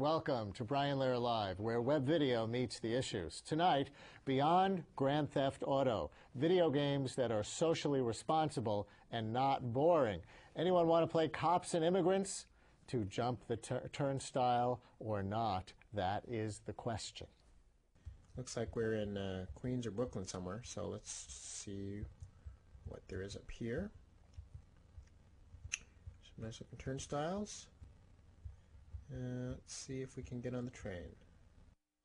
Welcome to Brian Lehrer Live, where web video meets the issues. Tonight, beyond Grand Theft Auto, video games that are socially responsible and not boring. Anyone want to play cops and immigrants? To jump the turnstile or not? That is the question. Looks like we're in Queens or Brooklyn somewhere, so let's see what there is up here. Some nice looking turnstiles. Let's see if we can get on the train.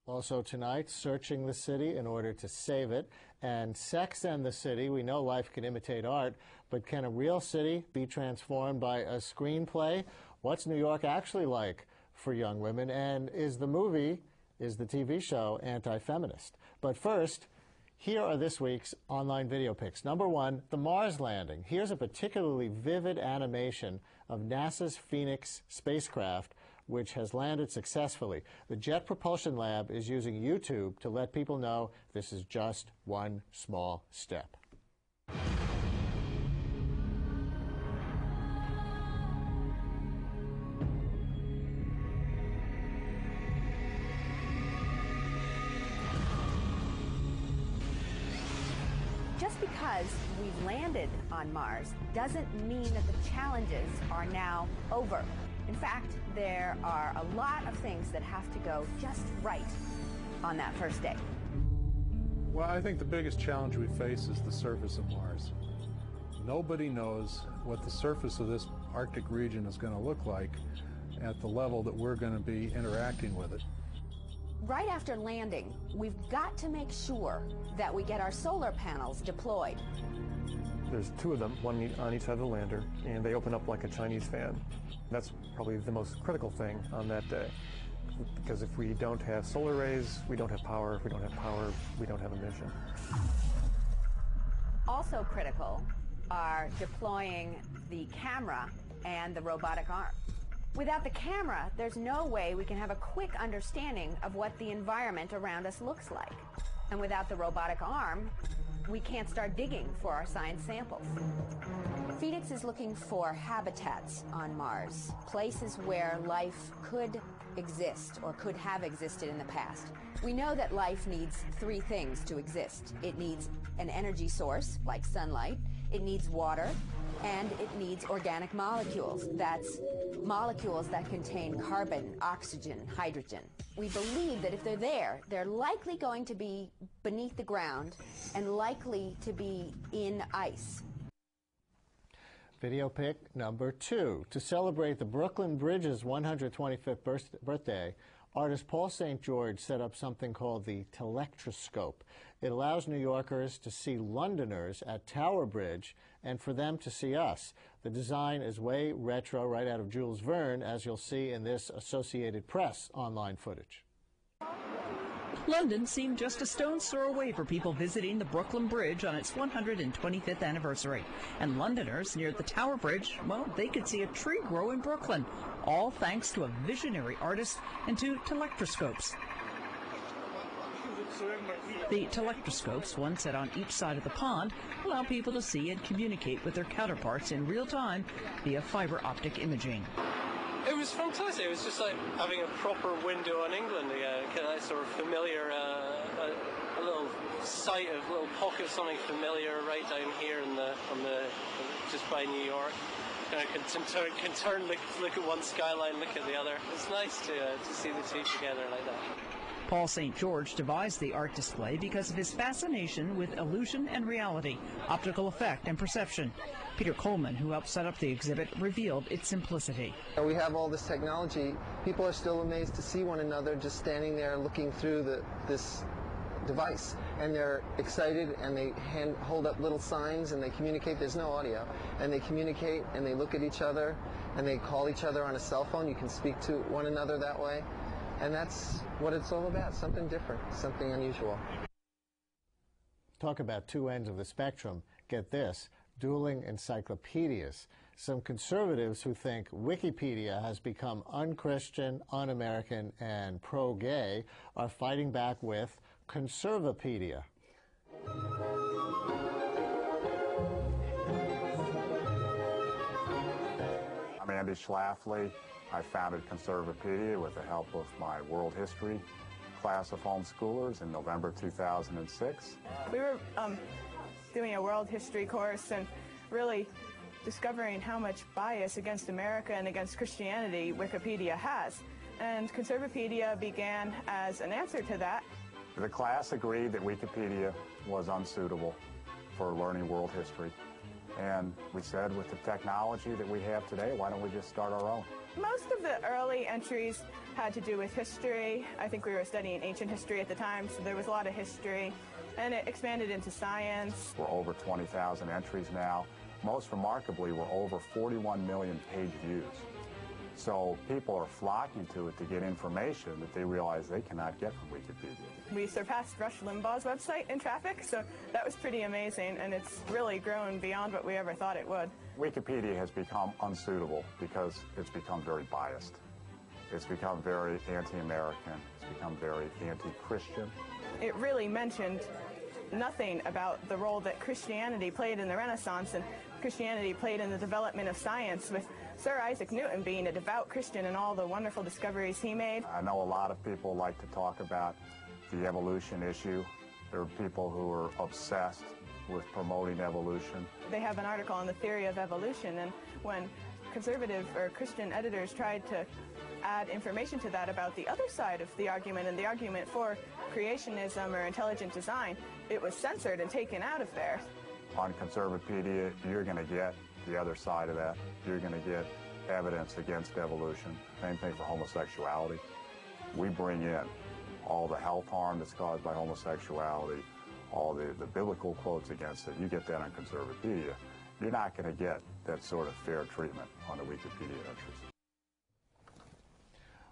Also tonight, searching the city in order to save it. And Sex and the City. We know life can imitate art, but can a real city be transformed by a screenplay? What's New York actually like for young women? And is the TV show anti-feminist? But first, here are this week's online video picks. Number one, the Mars landing. Here's a particularly vivid animation of NASA's Phoenix spacecraft, which has landed successfully. The Jet Propulsion Lab is using YouTube to let people know this is just one small step. Just because we've landed on Mars doesn't mean that the challenges are now over. In fact, there are a lot of things that have to go just right on that first day. Well, I think the biggest challenge we face is the surface of Mars. Nobody knows what the surface of this Arctic region is going to look like at the level that we're going to be interacting with it. Right after landing, we've got to make sure that we get our solar panels deployed. There's two of them, one on each side of the lander, and they open up like a Chinese fan. That's probably the most critical thing on that day, because if we don't have solar rays, we don't have power. If we don't have power, we don't have a mission. Also critical are deploying the camera and the robotic arm. Without the camera, there's no way we can have a quick understanding of what the environment around us looks like. And without the robotic arm, we can't start digging for our science samples. Phoenix is looking for habitats on Mars, places where life could exist or could have existed in the past. We know that life needs three things to exist. It needs an energy source, like sunlight, it needs water, and it needs organic molecules. That's molecules that contain carbon, oxygen, hydrogen. We believe that if they're there, they're likely going to be beneath the ground and likely to be in ice. Video pick number two. To celebrate the Brooklyn Bridge's 125th birthday, artist Paul St. George set up something called the telectroscope. It allows New Yorkers to see Londoners at Tower Bridge and for them to see us. The design is way retro, right out of Jules Verne, as you'll see in this Associated Press online footage. London seemed just a stone's throw away for people visiting the Brooklyn Bridge on its 125th anniversary. And Londoners near the Tower Bridge, well, they could see a tree grow in Brooklyn, all thanks to a visionary artist and to telectroscopes. The telectroscopes, one set on each side of the pond, allow people to see and communicate with their counterparts in real time via fiber optic imaging. It was fantastic. It was just like having a proper window on England, kind of sort of familiar, a little sight of little pocket of something familiar right down here on the just by New York. Kind of can turn, look at one skyline, look at the other. It's nice to see the two together like that. Paul St. George devised the art display because of his fascination with illusion and reality, optical effect and perception. Peter Coleman, who helped set up the exhibit, revealed its simplicity. We have all this technology. People are still amazed to see one another just standing there looking through this device. And they're excited, and they hold up little signs, and they communicate. There's no audio. And they communicate, and they look at each other, and they call each other on a cell phone. You can speak to one another that way. And that's what it's all about, something different, something unusual. Talk about two ends of the spectrum. Get this, dueling encyclopedias. Some conservatives who think Wikipedia has become unchristian, un-American, and pro-gay are fighting back with Conservapedia. I'm Andy Schlafly. I founded Conservapedia with the help of my world history class of homeschoolers in November 2006. We were doing a world history course and really discovering how much bias against America and against Christianity Wikipedia has. And Conservapedia began as an answer to that. The class agreed that Wikipedia was unsuitable for learning world history. And we said, with the technology that we have today, why don't we just start our own? Most of the early entries had to do with history. I think we were studying ancient history at the time, so there was a lot of history. And it expanded into science. We're over 20,000 entries now. Most remarkably, we're over 41 million page views. So people are flocking to it to get information that they realize they cannot get from Wikipedia. We surpassed Rush Limbaugh's website in traffic, so that was pretty amazing, and it's really grown beyond what we ever thought it would. Wikipedia has become unsuitable because it's become very biased. It's become very anti-American. It's become very anti-Christian. It really mentioned nothing about the role that Christianity played in the Renaissance and Christianity played in the development of science, with Sir Isaac Newton being a devout Christian and all the wonderful discoveries he made. I know a lot of people like to talk about the evolution issue. There are people who are obsessed with promoting evolution. They have an article on the theory of evolution, and when conservative or Christian editors tried to add information to that about the other side of the argument and the argument for creationism or intelligent design, it was censored and taken out of there. On Conservapedia, you're going to get the other side of that. You're going to get evidence against evolution. Same thing for homosexuality. We bring in all the health harm that's caused by homosexuality, all the biblical quotes against it. You get that on Conservapedia. You're not going to get that sort of fair treatment on the Wikipedia entries.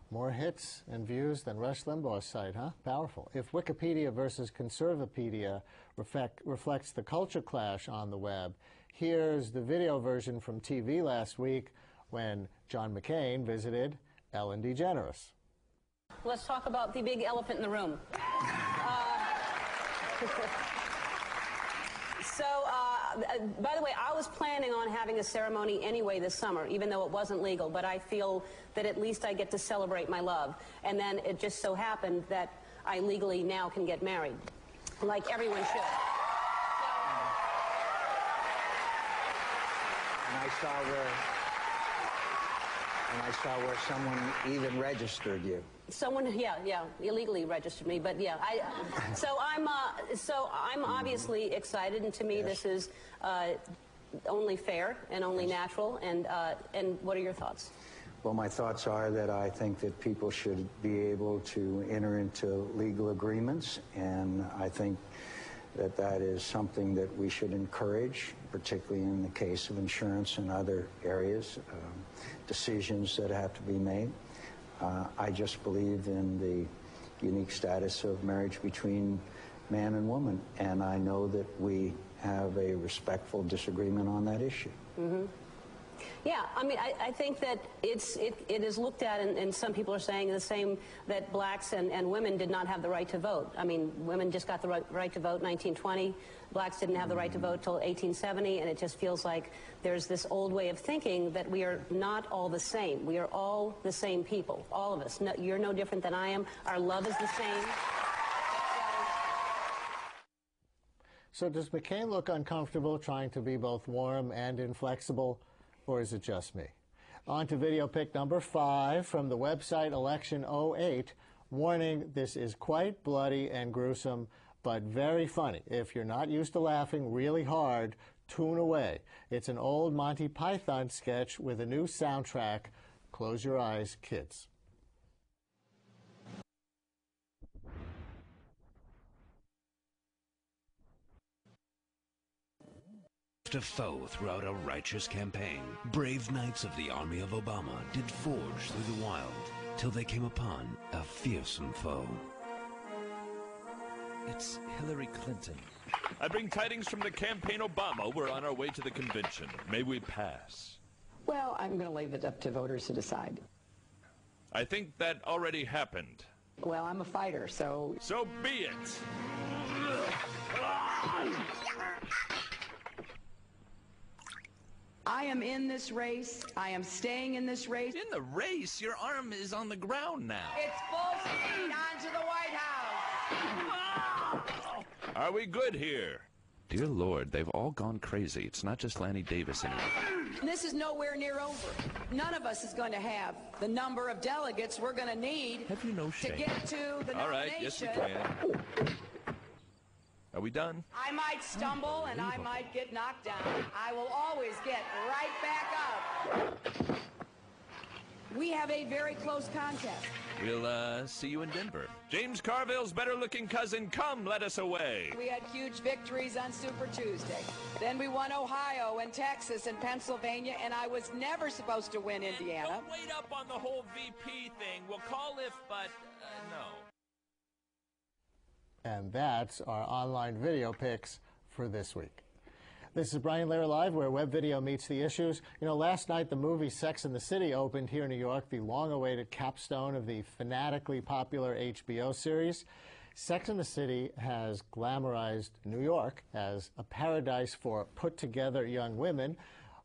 More hits and views than Rush Limbaugh's site, huh? Powerful. If Wikipedia versus Conservapedia reflects the culture clash on the web, here's the video version from TV last week when John McCain visited Ellen DeGeneres. Let's talk about the big elephant in the room. By the way, I was planning on having a ceremony anyway this summer, even though it wasn't legal, but I feel that at least I get to celebrate my love. And then it just so happened that I legally now can get married, like everyone should. And I saw where someone even registered you. Someone, yeah, illegally registered me, but yeah, so I'm obviously excited, and to me this is only fair and only natural. And what are your thoughts? Well, my thoughts are that I think that people should be able to enter into legal agreements, and I think that that is something that we should encourage, particularly in the case of insurance and other areas, decisions that have to be made. I just believe in the unique status of marriage between man and woman, and I know that we have a respectful disagreement on that issue. Mm-hmm. Yeah, I mean, I think that it is looked at, and some people are saying the same, that blacks and women did not have the right to vote. I mean, women just got the right to vote in 1920. Blacks didn't have the right to vote till 1870, and it just feels like there's this old way of thinking that we are not all the same. We are all the same people, all of us. No, you're no different than I am. Our love is the same. So does McCain look uncomfortable trying to be both warm and inflexible? Or is it just me? On to video pick number 5 from the website Election 08. Warning, this is quite bloody and gruesome, but very funny. If you're not used to laughing really hard, tune away. It's an old Monty Python sketch with a new soundtrack. Close your eyes, kids. A foe throughout a righteous campaign. Brave knights of the army of Obama did forge through the wild till they came upon a fearsome foe. It's Hillary Clinton. I bring tidings from the campaign Obama. We're on our way to the convention. May we pass? Well, I'm going to leave it up to voters to decide. I think that already happened. Well, I'm a fighter, so... So be it! I am in this race. I am staying in this race. In the race? Your arm is on the ground now. It's full speed onto the White House. Are we good here? Dear Lord, they've all gone crazy. It's not just Lanny Davis anymore. This is nowhere near over. None of us is going to have the number of delegates we're going to need Have you no to shame? get to the All right, nomination. yes we can. Are we done? I might stumble and I might get knocked down. I will always get right back up. We have a very close contest. We'll see you in Denver. James Carville's better-looking cousin, come let us away. We had huge victories on Super Tuesday. Then we won Ohio and Texas and Pennsylvania, and I was never supposed to win Indiana. Don't wait up on the whole VP thing. We'll call if, but no. And that's our online video picks for this week. This is Brian Lehrer Live, where web video meets the issues. You know, last night the movie Sex and the City opened here in New York, the long-awaited capstone of the fanatically popular HBO series. Sex and the City has glamorized New York as a paradise for put-together young women.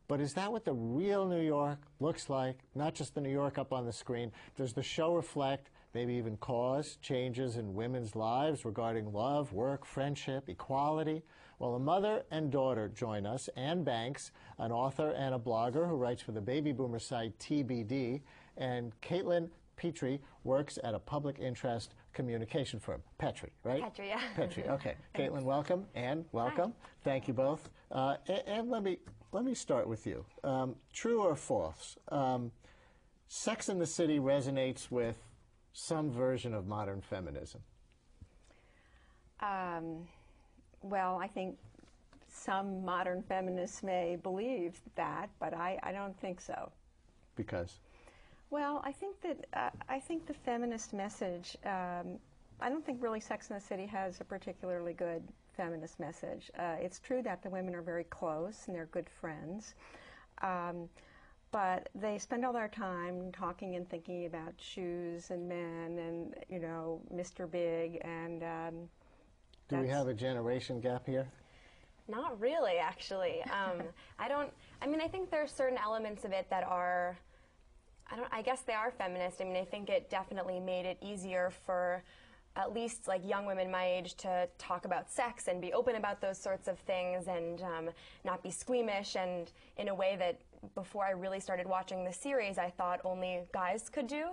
But is that what the real New York looks like? Not just the New York up on the screen. Does the show reflect, maybe even cause, changes in women's lives regarding love, work, friendship, equality? Well, a mother and daughter join us. Ann Banks, an author and a blogger who writes for the baby boomer site TBD, and Caitlin Petrie works at a public interest communication firm. Petrie, right? Petrie, yeah. Petrie, okay. Caitlin, welcome. Ann, welcome. Hi. Thank you both. And let me start with you. True or false? Sex and the City resonates with some version of modern feminism. Well, I think some modern feminists may believe that, but I don't think so. Because? Well, I think that the feminist message. I don't think really Sex and the City has a particularly good feminist message. It's true that the women are very close and they're good friends, but they spend all their time talking and thinking about shoes and men and, you know, Mr. Big and. Do we have a generation gap here? Not really, actually. I think there are certain elements of it that are, I guess they are feminist. I mean, I think it definitely made it easier for at least like young women my age to talk about sex and be open about those sorts of things and not be squeamish, and in a way that before I really started watching the series I thought only guys could do.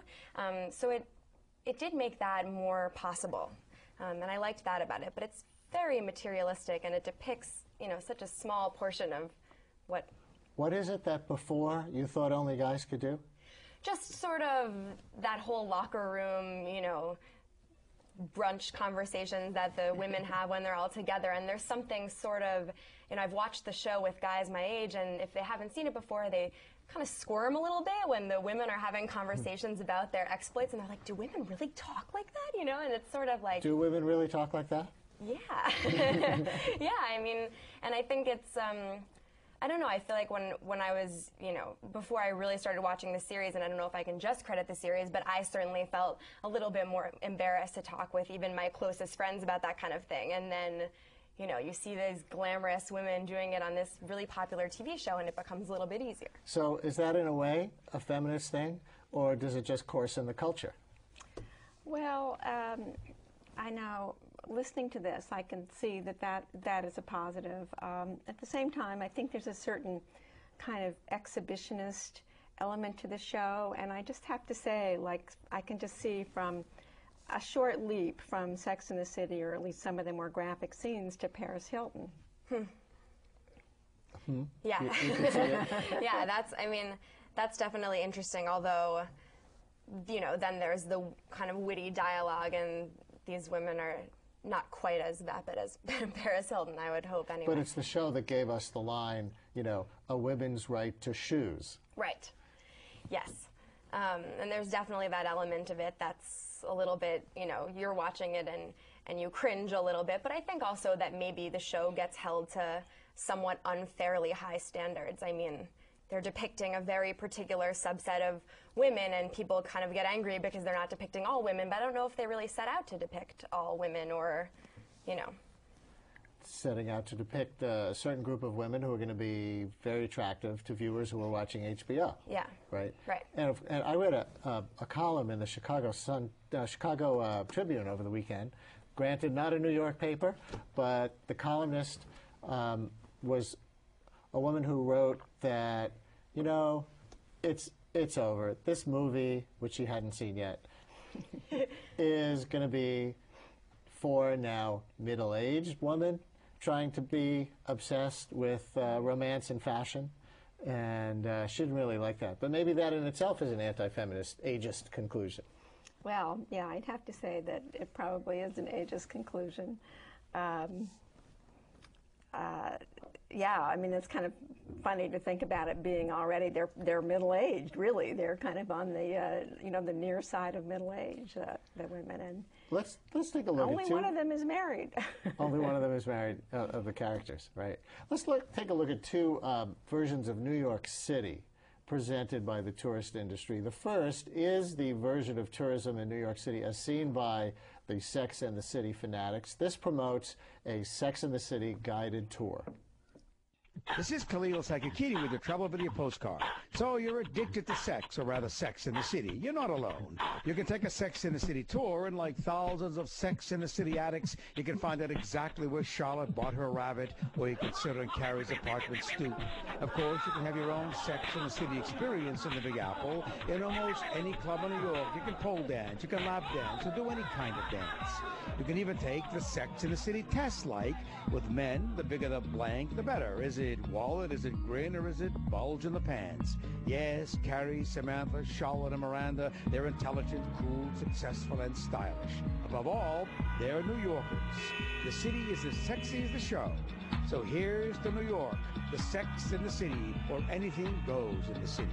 So it did make that more possible. And I liked that about it, but it's very materialistic, and it depicts, you know, such a small portion of what... What is it that before you thought only guys could do? Just sort of that whole locker room, you know, brunch conversations that the women have when they're all together, and there's something sort of, you know, I've watched the show with guys my age, and if they haven't seen it before, they kind of squirm a little bit when the women are having conversations about their exploits, and they're like, do women really talk like that? You know, and it's sort of like... Do women really talk like that? Yeah. Yeah, I mean, and I think it's, I don't know, I feel like when I was, you know, before I really started watching the series, and I don't know if I can just credit the series, but I certainly felt a little bit more embarrassed to talk with even my closest friends about that kind of thing. And then, you know, you see these glamorous women doing it on this really popular TV show, and it becomes a little bit easier. So is that, in a way, a feminist thing, or does it just coarsen the culture? Well, I know, listening to this, I can see that is a positive. At the same time, I think there's a certain kind of exhibitionist element to the show, and I just have to say, like, I can just see from a short leap from Sex and the City, or at least some of the more graphic scenes, to Paris Hilton. Yeah. Yeah, that's definitely interesting, although, you know, then there's the kind of witty dialogue, and these women are not quite as vapid as Paris Hilton, I would hope, anyway. But it's the show that gave us the line, you know, a women's right to shoes. Right. Yes. And there's definitely that element of it that's a little bit, you know, you're watching it and you cringe a little bit, but I think also that maybe the show gets held to somewhat unfairly high standards. I mean, they're depicting a very particular subset of women, and people kind of get angry because they're not depicting all women, but I don't know if they really set out to depict all women, or, you know. setting out to depict a certain group of women who are going to be very attractive to viewers who are watching HBO. Yeah. Right? Right. And I read a column in the Chicago Tribune over the weekend. Granted, not a New York paper, but the columnist was a woman who wrote that, you know, it's over. This movie, which she hadn't seen yet, is going to be for now middle-aged women trying to be obsessed with romance and fashion, and she didn't really like that. But maybe that in itself is an anti-feminist, ageist conclusion. Well, yeah, I'd have to say that it probably is an ageist conclusion. Yeah, I mean, it's kind of funny to think about it being already, they're middle-aged, really. They're kind of on the, you know, the near side of middle age, the women. And let's take a look only at two. one of them is married. Only one of them is married, of the characters, right? Let's take a look at two versions of New York City presented by the tourist industry. The first is the version of tourism in New York City as seen by the Sex and the City fanatics. This promotes a Sex and the City guided tour. This is Khalil Sakakini with your Travelpedia postcard. So you're addicted to sex, or rather Sex in the City. You're not alone. You can take a Sex in the City tour, and like thousands of Sex in the City addicts, you can find out exactly where Charlotte bought her rabbit, or you can sit on Carrie's apartment stoop. Of course, you can have your own Sex in the City experience in the Big Apple. In almost any club in New York, you can pole dance, you can lap dance, or do any kind of dance. You can even take the Sex in the City test, like with men, the bigger the blank, the better. Is it wallet, is it grin, or is it bulge in the pants? Yes, Carrie, Samantha, Charlotte, and Miranda, they're intelligent, cool, successful, and stylish. Above all, they're New Yorkers. The city is as sexy as the show. So here's to New York, the Sex in the City, or anything goes in the city.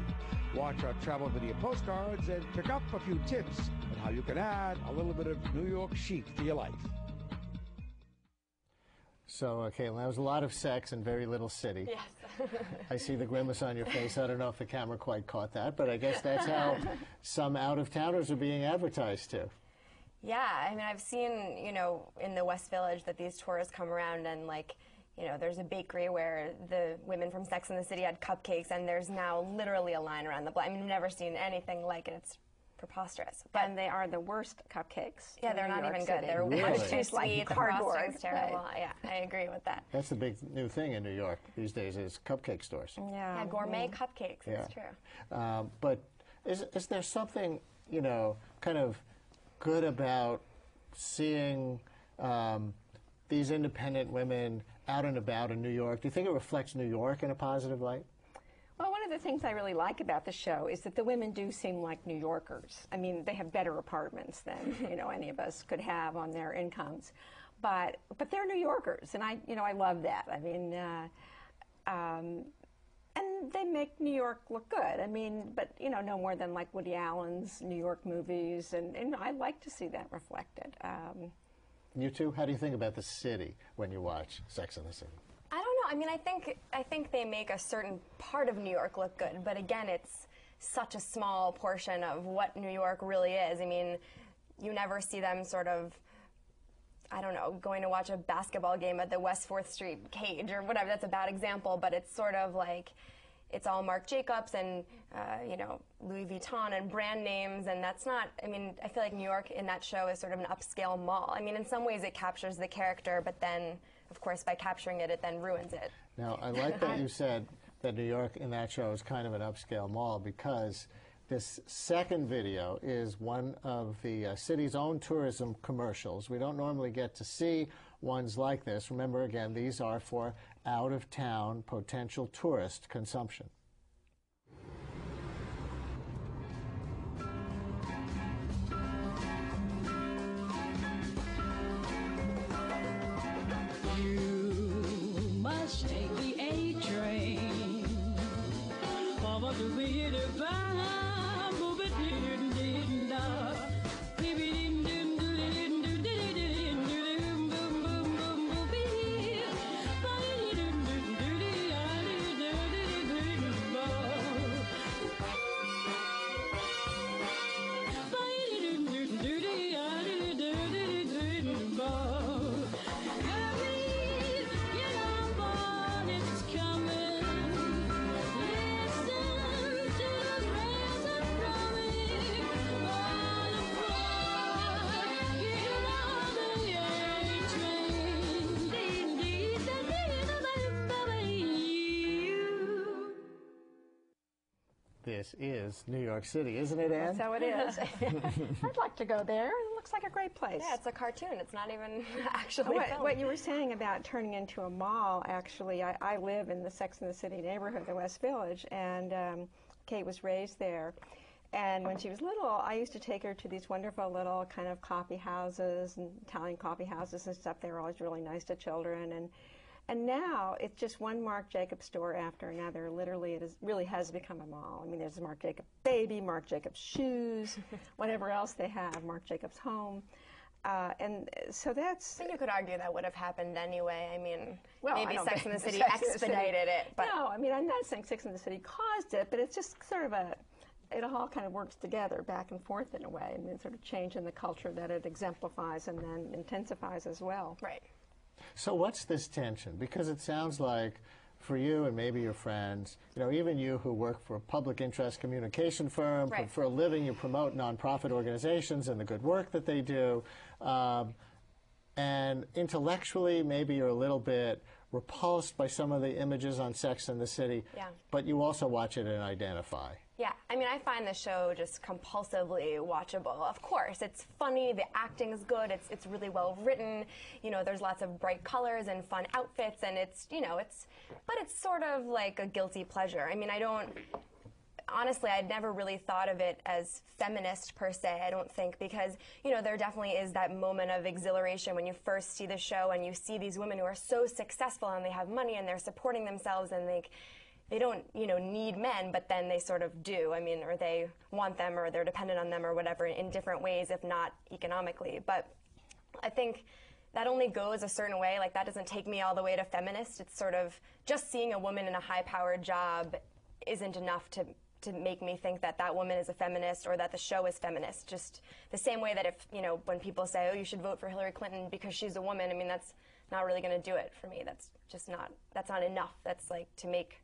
Watch our Travelpedia postcards and pick up a few tips on how you can add a little bit of New York chic to your life. So, Caitlin, that was a lot of sex and very little city. Yes. I see the grimace on your face. I don't know if the camera quite caught that, but I guess that's how some out-of-towners are being advertised to. Yeah, I mean, I've seen, you know, in the West Village that these tourists come around and, like, you know, there's a bakery where the women from Sex and the City had cupcakes, and there's now literally a line around the block. I mean, I've never seen anything like it. It's preposterous. But and they are the worst cupcakes. Yeah, they're not even good. They're really? too sweet. The frosting's terrible. Right. Yeah, I agree with that. That's the big new thing in New York these days is cupcake stores. Yeah, gourmet cupcakes. That's true. But is there something, you know, kind of good about seeing these independent women out and about in New York? Do you think it reflects New York in a positive light? Well, one of the things I really like about the show is that the women do seem like New Yorkers. I mean, they have better apartments than, you know, any of us could have on their incomes. But they're New Yorkers, and I love that. I mean, and they make New York look good. I mean, but, you know, no more than like Woody Allen's New York movies, and I like to see that reflected. You too? How do you think about the city when you watch Sex and the City? I don't know. I mean, I think they make a certain part of New York look good, but again, it's such a small portion of what New York really is. I mean, you never see them sort of, I don't know, going to watch a basketball game at the West 4th Street Cage or whatever. That's a bad example, but it's sort of like, it's all Marc Jacobs and, you know, Louis Vuitton and brand names, and that's not, I mean, I feel like New York in that show is sort of an upscale mall. I mean, in some ways it captures the character, but then, of course, by capturing it, it then ruins it. Now, I like that you said that New York in that show is kind of an upscale mall, because this second video is one of the city's own tourism commercials. We don't normally get to see ones like this. Remember, again, these are for out-of-town potential tourist consumption. Take the A train. this is New York City, isn't it, Anne? That's how it is. I'd like to go there. It looks like a great place. Yeah, it's a cartoon. It's not even actually filmed. What you were saying about turning into a mall, actually, I live in the Sex and the City neighborhood, the West Village, and Kate was raised there. And when she was little, I used to take her to these wonderful little kind of coffee houses and Italian coffee houses and stuff. They were always really nice to children. And now it's just one Marc Jacobs store after another. Literally, it really has become a mall. I mean, there's Marc Jacobs Baby, Marc Jacobs Shoes, whatever else they have, Marc Jacobs Home. And so that's... But you could argue that would have happened anyway. I mean, well, maybe Sex and the City expedited it. But no, I mean, I'm not saying Sex and the City caused it, but it's just sort of it all kind of works together, back and forth in a way, and then sort of change in the culture that it exemplifies and then intensifies as well. Right. So what's this tension? Because it sounds like for you and maybe your friends, even you who work for a public interest communication firm, right. For a living you promote nonprofit organizations and the good work that they do, and intellectually maybe you're a little bit repulsed by some of the images on Sex and the City, but you also watch it and identify. Yeah, I mean, I find the show just compulsively watchable. Of course, it's funny, the acting is good, it's really well written, there's lots of bright colors and fun outfits, and but it's sort of like a guilty pleasure. I mean, honestly, I'd never really thought of it as feminist per se, I don't think, because, there definitely is that moment of exhilaration when you first see the show and you see these women who are so successful and they have money and they're supporting themselves and they don't, need men, but then they sort of do. I mean, or they want them or they're dependent on them or whatever in different ways, if not economically. But I think that only goes a certain way. Like, that doesn't take me all the way to feminist. It's sort of just seeing a woman in a high-powered job isn't enough to make me think that that woman is a feminist or that the show is feminist. Just the same way that if, when people say, oh, you should vote for Hillary Clinton because she's a woman, I mean, that's not really going to do it for me. That's not enough. That's like to make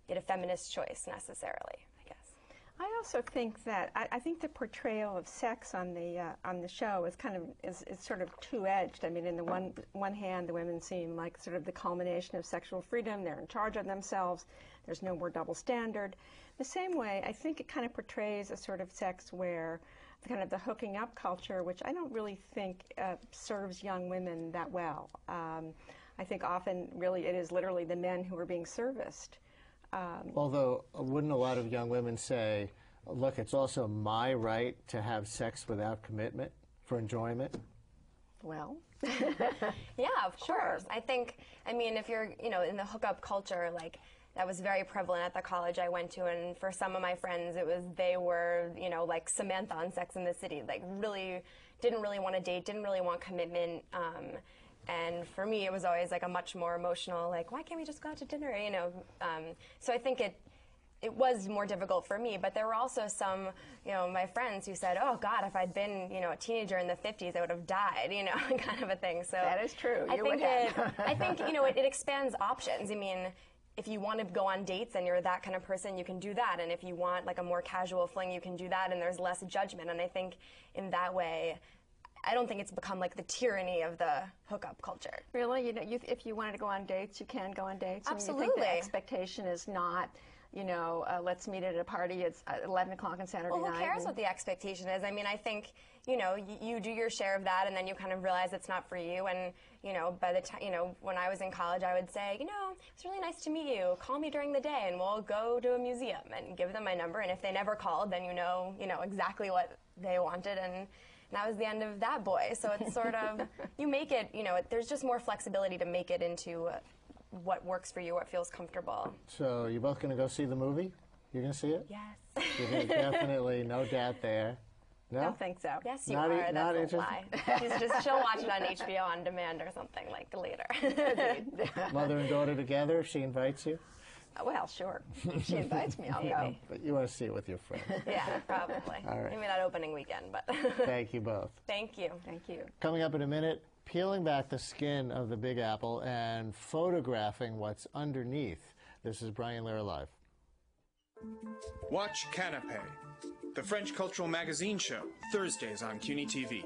it a feminist choice necessarily, I guess. I also think that I think the portrayal of sex on the show is sort of two-edged. I mean, in the one hand, the women seem like sort of the culmination of sexual freedom. They're in charge of themselves. There's no more double standard. The same way, I think it kind of portrays a sort of sex where kind of the hooking up culture, which I don't really think serves young women that well. I think often, really, it is literally the men who are being serviced. Although, wouldn't a lot of young women say, look, it's also my right to have sex without commitment for enjoyment? Well, yeah, of course. I mean, if you're, in the hookup culture, like, that was very prevalent at the college I went to, and for some of my friends, they were, like Samantha on Sex and the City, like, really didn't really want to date, didn't really want commitment, and for me, it was always like a much more emotional, like, why can't we just go out to dinner, So I think it was more difficult for me, but there were also some, my friends who said, oh, God, if I'd been, a teenager in the 50s, I would have died, kind of a thing. So that is true. I think it expands options. I mean, if you want to go on dates and you're that kind of person, you can do that. And if you want, like, a more casual fling, you can do that, and there's less judgment. And I think in that way, I don't think it's become like the tyranny of the hookup culture. Really? If you wanted to go on dates, you can go on dates? Absolutely. I mean, you think the expectation is not, let's meet at a party, it's 11 o'clock on Saturday night. Well, who cares what the expectation is? I mean, I think, you do your share of that, and then you kind of realize it's not for you. And, by the time, when I was in college, I would say, it's really nice to meet you. Call me during the day, and we'll go to a museum and give them my number. And if they never called, then you know exactly what they wanted. And that was the end of that boy. So it's sort of, you make it, there's just more flexibility to make it into what works for you, what feels comfortable. So you're both going to go see the movie? You're going to see it? Yes. Definitely, no doubt there. No? I don't think so. Yes, you are. That's a lie. She'll watch it on HBO on demand or something, like, later. Mother and daughter together, if she invites you? Well, sure. If she invites me, I'll go. But you want to see it with your friends. Yeah, probably. All right. Maybe not opening weekend, but... Thank you both. Thank you. Thank you. Coming up in a minute, peeling back the skin of the Big Apple and photographing what's underneath. This is Brian Lehrer Live. Watch Canapé, the French cultural magazine show, Thursdays on CUNY TV.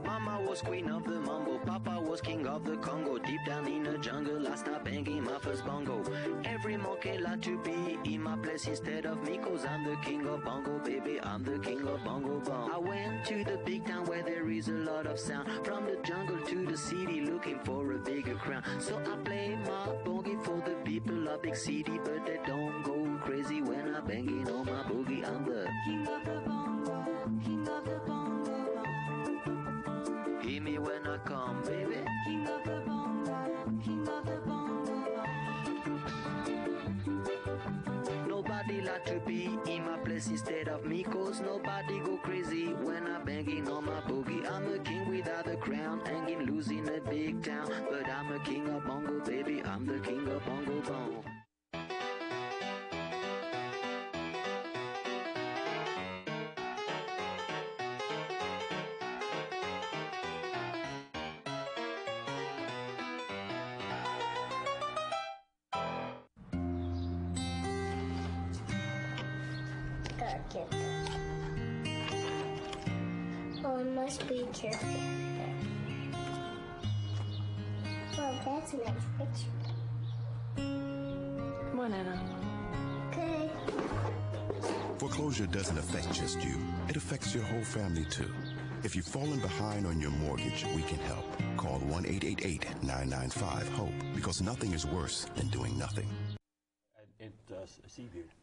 Mama was queen of the mambo, Papa was was king of the Congo. Deep down in the jungle, I started banging my first bongo. Every monkey like to be in my place instead of me, cause I'm the king of bongo, baby, I'm the king of bongo bong. I went to the big town where there is a lot of sound. From the jungle to the city, looking for a bigger crown. So I play my boogie for the people of big city, but they don't go crazy when I'm banging on my boogie. I'm the king of the bongo, king of the bongo bong. Hear me when I come, baby. King of the bongo, king of the bongo bong. Nobody like to be in my place instead of me, cause nobody go crazy when I'm banging on my boogie. I'm a king without a crown, hanging loose in a big town, but I'm a king of bongo, baby, I'm the king of bongo bong. Oh, I must be careful. Well, that's a nice picture. Come on, Anna. Okay. Foreclosure doesn't affect just you. It affects your whole family, too. If you've fallen behind on your mortgage, we can help. Call 1-888-995-HOPE, because nothing is worse than doing nothing.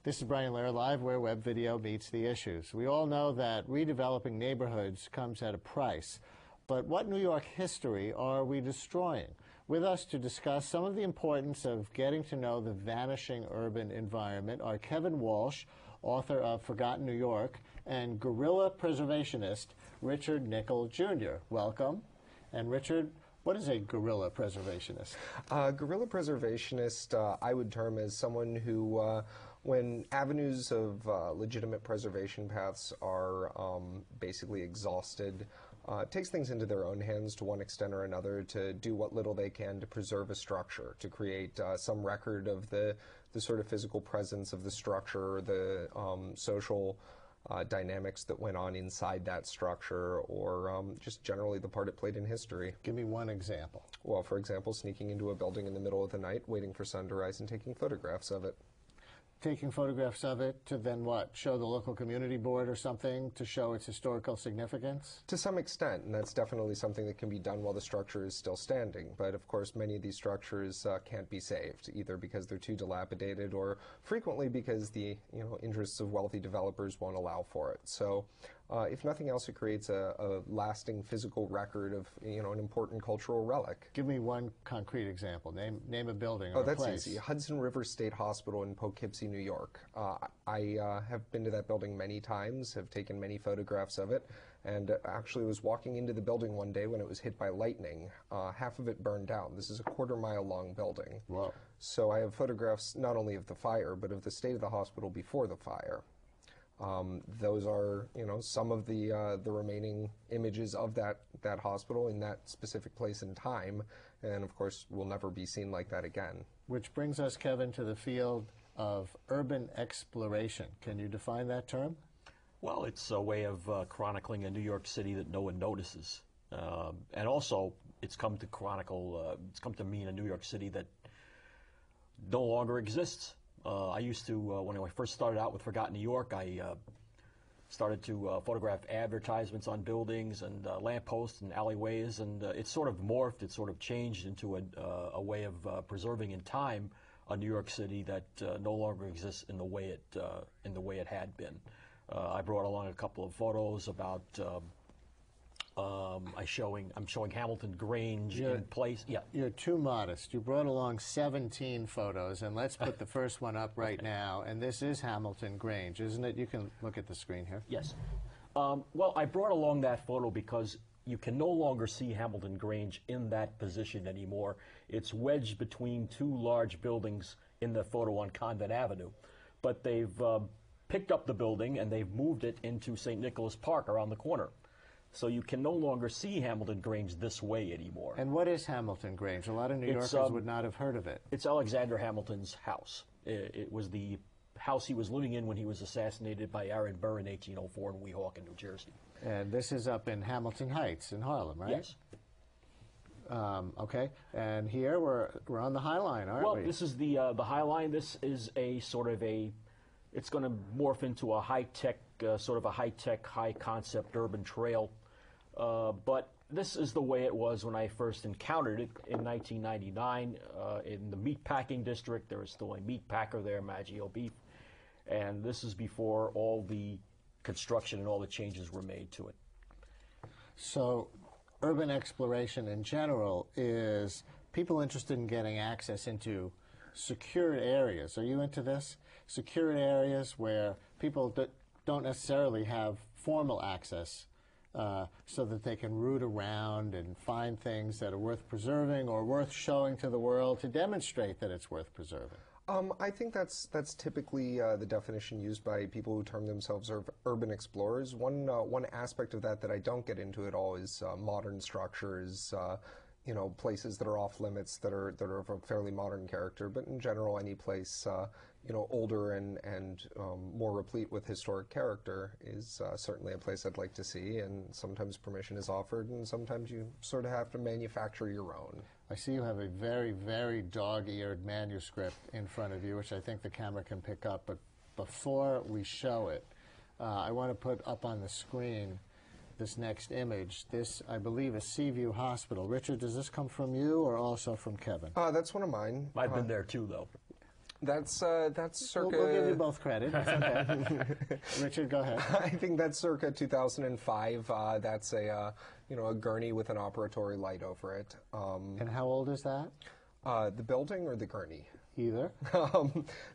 This is Brian Lehrer Live, where web video meets the issues. We all know that redeveloping neighborhoods comes at a price. But what New York history are we destroying? With us to discuss some of the importance of getting to know the vanishing urban environment are Kevin Walsh, author of Forgotten New York, and guerrilla preservationist Richard Nickel, Jr. Welcome. And Richard, what is a guerrilla preservationist? Guerrilla preservationist, I would term as someone who, when avenues of legitimate preservation paths are basically exhausted, takes things into their own hands to one extent or another to do what little they can to preserve a structure, to create some record of the sort of physical presence of the structure, the social dynamics that went on inside that structure, or just generally the part it played in history. Give me one example. Well, for example, sneaking into a building in the middle of the night, waiting for sun to rise and taking photographs of it. Taking photographs of it to then what? Show the local community board or something to show its historical significance? To some extent, and that's definitely something that can be done while the structure is still standing. But of course, many of these structures can't be saved, either because they're too dilapidated or frequently because the interests of wealthy developers won't allow for it. So if nothing else, it creates a lasting physical record of an important cultural relic. Give me one concrete example. Name a building or a place. Oh, that's easy. Hudson River State Hospital in Poughkeepsie, New York. I have been to that building many times, have taken many photographs of it, and actually was walking into the building one day when it was hit by lightning. Half of it burned down. This is a quarter-mile-long building. Wow. So I have photographs not only of the fire, but of the state of the hospital before the fire. Those are, some of the remaining images of that hospital in that specific place and time, and of course will never be seen like that again. Which brings us, Kevin, to the field of urban exploration. Can you define that term? Well, it's a way of chronicling a New York City that no one notices, and also it's come to chronicle. It's come to mean a New York City that no longer exists. I used to, when I first started out with Forgotten New York, I started to photograph advertisements on buildings and lampposts and alleyways, and it sort of morphed, it sort of changed into a way of preserving in time a New York City that no longer exists in the way it had been. I brought along a couple of photos about. I'm showing Hamilton Grange in place. Yeah. You're too modest. You brought along 17 photos, and let's put the first one up right now. And this is Hamilton Grange, isn't it? You can look at the screen here. Yes. Well, I brought along that photo because you can no longer see Hamilton Grange in that position anymore. It's wedged between two large buildings in the photo on Convent Avenue. But they've picked up the building and they've moved it into St. Nicholas Park around the corner. So you can no longer see Hamilton Grange this way anymore. And what is Hamilton Grange? A lot of New Yorkers would not have heard of it. It's Alexander Hamilton's house. It was the house he was living in when he was assassinated by Aaron Burr in 1804 in Weehawken, New Jersey. And this is up in Hamilton Heights in Harlem, right? Yes. Okay, and here we're on the High Line, aren't we? Well, this is the High Line. This is a sort of it's going to morph into a high-tech, high-concept urban trail. But this is the way it was when I first encountered it in 1999 in the meatpacking district. There was still a meat packer there, Maggio Beef, and this is before all the construction and all the changes were made to it. So urban exploration in general is people interested in getting access into secured areas. Are you into this? Secured areas where people don't necessarily have formal access so that they can root around and find things that are worth preserving or worth showing to the world to demonstrate that it's worth preserving. I think that's typically the definition used by people who term themselves urban explorers. One aspect of that I don't get into at all is modern structures, places that are off limits that are of a fairly modern character. But in general, any place older and more replete with historic character is certainly a place I'd like to see. And sometimes permission is offered, and sometimes you sort of have to manufacture your own. I see you have a very, very dog-eared manuscript in front of you, which I think the camera can pick up. But before we show it, I want to put up on the screen this next image. This, I believe, is Seaview Hospital. Richard, does this come from you or also from Kevin? That's one of mine. I've been there too, though. That's circa... We'll give you both credit. It's okay. Richard, go ahead. I think that's circa 2005. That's a gurney with an operatory light over it. And how old is that? The building or the gurney? Either.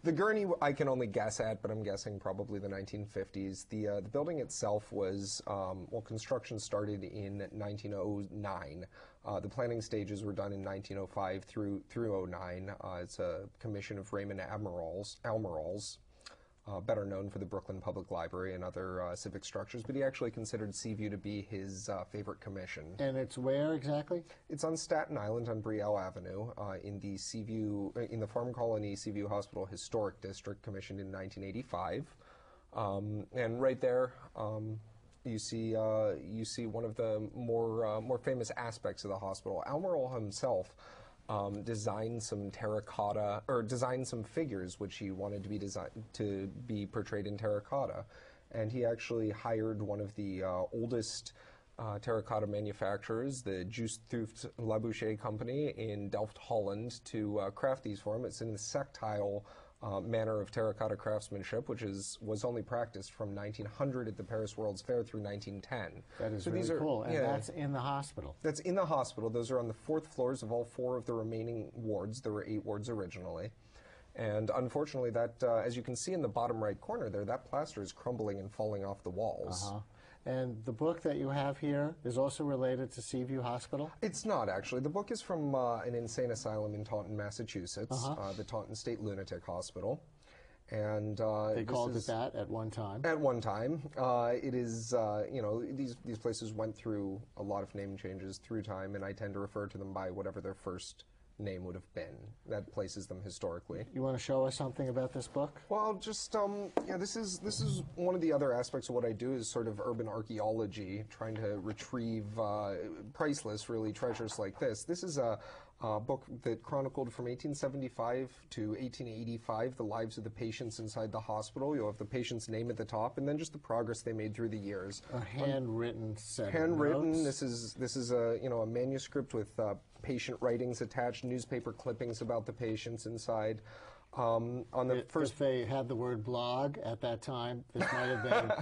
The gurney I can only guess at, but I'm guessing probably the 1950s. The building itself was, construction started in 1909. The planning stages were done in 1905 through 09. It's a commission of Raymond Admirals, better known for the Brooklyn Public Library and other civic structures, but he actually considered Seaview to be his favorite commission. And it's where exactly? It's on Staten Island on Brielle Avenue in the Farm Colony Seaview Hospital Historic District, commissioned in 1985. And right there, you see one of the more famous aspects of the hospital. Admiral himself designed some designed some figures which he wanted to be portrayed in terracotta, and he actually hired one of the oldest terracotta manufacturers, the Juist Labouche Company in Delft, Holland, to craft these for him. It's in the sectile manner of terracotta craftsmanship, which was only practiced from 1900 at the Paris World's Fair through 1910. That is really cool, and that's in the hospital. That's in the hospital. Those are on the 4th floors of all 4 of the remaining wards. There were 8 wards originally. And unfortunately, that, as you can see in the bottom right corner there, that plaster is crumbling and falling off the walls. And the book that you have here is also related to Seaview Hospital? It's not, actually. The book is from an insane asylum in Taunton, Massachusetts, the Taunton State Lunatic Hospital. And they called it that at one time? At one time. It is, these places went through a lot of name changes through time, and I tend to refer to them by whatever their first name would have been. That places them historically. You want to show us something about this book? Well, just this is one of the other aspects of what I do is sort of urban archaeology, trying to retrieve priceless, really, treasures like this. This is a book that chronicled from 1875 to 1885 the lives of the patients inside the hospital. You'll have the patient's name at the top, and then just the progress they made through the years. A handwritten set. Handwritten. This is a a manuscript with patient writings attached, newspaper clippings about the patients inside. On the first, if they had the word blog at that time, this might have been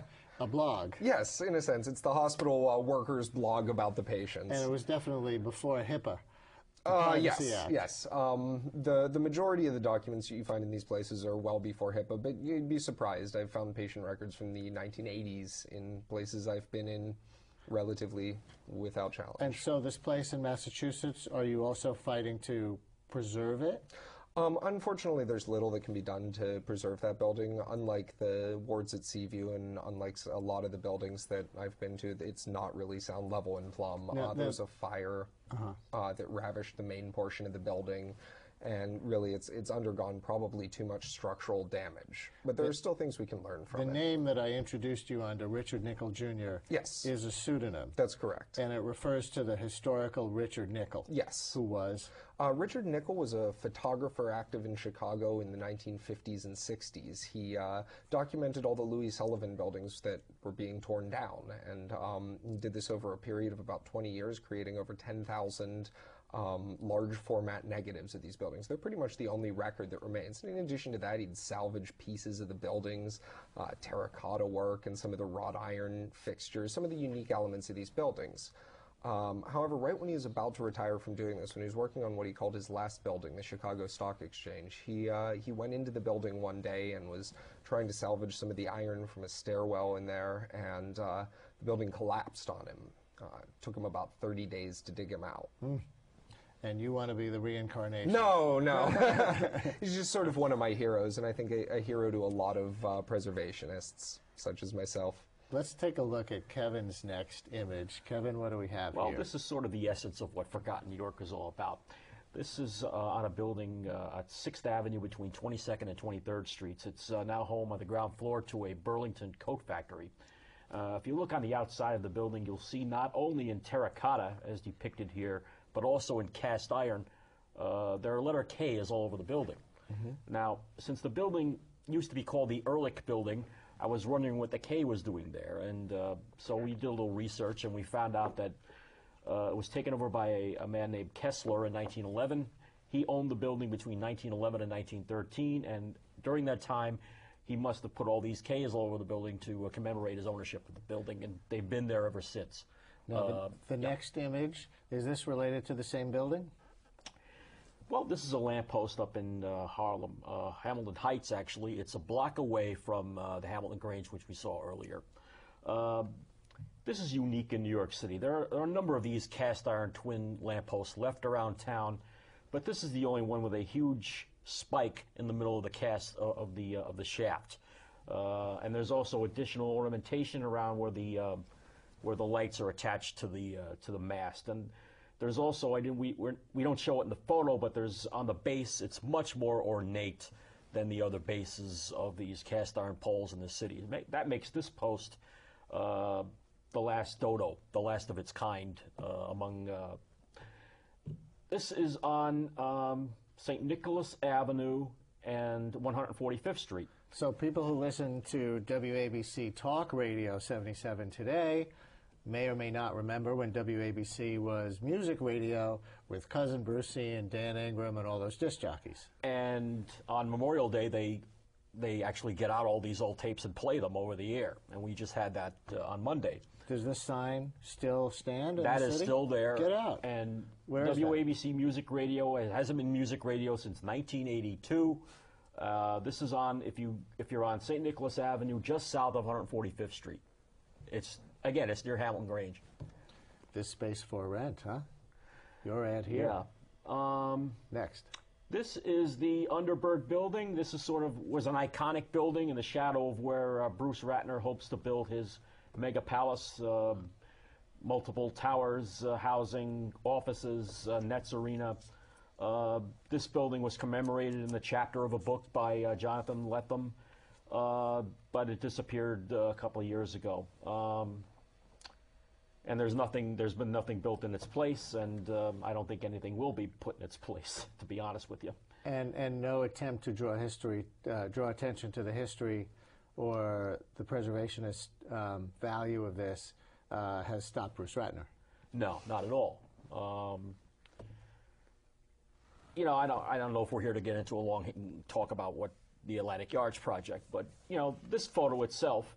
a blog. Yes, in a sense, it's the hospital workers' blog about the patients. And it was definitely before HIPAA. Yes. The majority of the documents you find in these places are well before HIPAA, but you'd be surprised. I've found patient records from the 1980s in places I've been in relatively without challenge. And so this place in Massachusetts, are you also fighting to preserve it? Unfortunately, there's little that can be done to preserve that building. Unlike the wards at Seaview and unlike a lot of the buildings that I've been to, it's not really sound level and plumb. There was a fire that ravished the main portion of the building. and really it's undergone probably too much structural damage. But there are still things we can learn from it. The name that I introduced you under, Richard Nickel Jr., yes, is a pseudonym. That's correct. And it refers to the historical Richard Nickel. Yes. Who was? Richard Nickel was a photographer active in Chicago in the 1950s and 60s. He documented all the Louis Sullivan buildings that were being torn down, and he did this over a period of about 20 years, creating over 10,000 large format negatives of these buildings. They're pretty much the only record that remains. And in addition to that, he'd salvage pieces of the buildings, terracotta work, and some of the wrought iron fixtures, some of the unique elements of these buildings. However, right when he was about to retire from doing this, when he was working on what he called his last building, the Chicago Stock Exchange, he went into the building one day and was trying to salvage some of the iron from a stairwell in there, and the building collapsed on him. It took him about 30 days to dig him out. And you want to be the reincarnation? No, no. He's just sort of one of my heroes, and I think a hero to a lot of preservationists, such as myself. Let's take a look at Kevin's next image. Kevin, what do we have here? Well, this is sort of the essence of what Forgotten New York is all about. This is on a building at 6th Avenue between 22nd and 23rd Streets. It's now home on the ground floor to a Burlington coat factory. If you look on the outside of the building, you'll see not only in terracotta, as depicted here, but also in cast iron, there are letter K's all over the building. Now, since the building used to be called the Ehrlich Building, I was wondering what the K was doing there, and so we did a little research, and we found out that it was taken over by a man named Kessler in 1911. He owned the building between 1911 and 1913, and during that time, he must have put all these K's all over the building to commemorate his ownership of the building, and they've been there ever since. Now, the next image, is this related to the same building? Well, this is a lamppost up in Harlem, Hamilton Heights, actually. It's a block away from the Hamilton Grange, which we saw earlier. This is unique in New York City. There are a number of these cast iron twin lampposts left around town, but this is the only one with a huge spike in the middle of the cast of the shaft. And there's also additional ornamentation around where the lights are attached to the mast. And there's also, we don't show it in the photo, but there's on the base, it's much more ornate than the other bases of these cast iron poles in the city. That makes this post the last dodo, the last of its kind among. This is on St. Nicholas Avenue and 145th Street. So people who listen to WABC Talk Radio 77 today may or may not remember when WABC was music radio with Cousin Brucey and Dan Ingram and all those disc jockeys. And on Memorial Day, they actually get out all these old tapes and play them over the air. And we just had that on Monday. Does this sign still stand in That the is city? still there. Get out. And Where is WABC Music Radio, it hasn't been music radio since 1982. This is on, if you're on St. Nicholas Avenue, just south of 145th Street. Again, it's near Hamilton Grange. This space for rent, huh? Your ad here. Yeah. Next. This is the Underberg building. This is was an iconic building in the shadow of where Bruce Ratner hopes to build his mega palace, multiple towers, housing, offices, Nets Arena. This building was commemorated in the chapter of a book by Jonathan Lethem, but it disappeared a couple of years ago. And there's been nothing built in its place, and I don't think anything will be put in its place, to be honest with you. And no attempt to draw attention to the history or the preservationist value of this has stopped Bruce Ratner. No, not at all. I don't know if we're here to get into a long talk about what the Atlantic Yards project, but this photo itself